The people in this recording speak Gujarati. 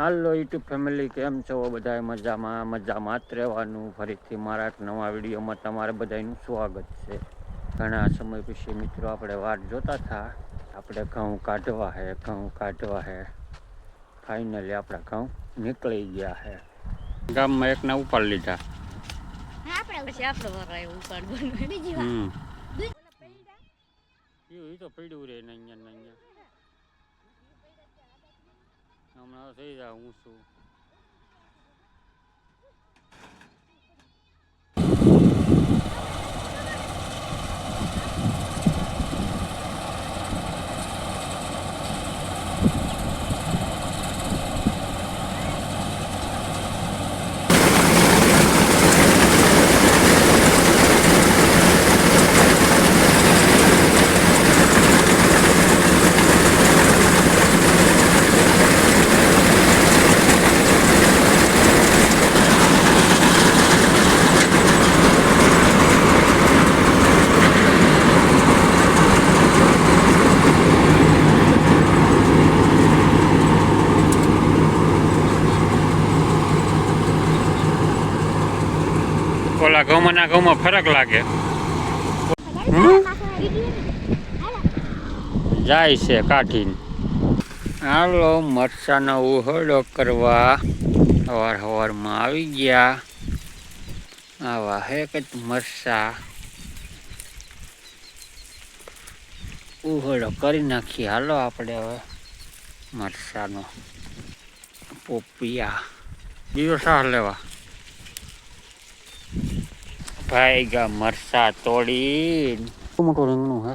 હાલો યુટ્યુબ ફેમિલી, કેમ છો? બધાય મજામાં મજામાં જ રહેવાનું. ફરીથી મારા એક નવા વિડીયોમાં તમારે બધાનું સ્વાગત છે. ઘણા સમય પછી મિત્રો આપણે વાટ જોતા હતા. આપણે ઘઉં કાઢવા હે ફાઈનલી આપણા ઘઉં નીકળી ગયા છે. ગામમાં એકને ઉપાડી લીધા. એ તો પડ્યું રે હમણાં થઈ જાય હું છું. ઓલા ઘઉંમાં ના ઘઉંમાં ફરક લાગે. જાય છે કાઢીને. હાલો મરચાનો ઉહળો કરવા સવારમાં આવી ગયા. આવા હે કે મરચા ઉહળો કરી નાખીએ. હાલો આપણે હવે મરચાનો પોપિયા દિવસ લેવા ભાઈ ગા મરચા તોડી મોટું રીંગણું હે.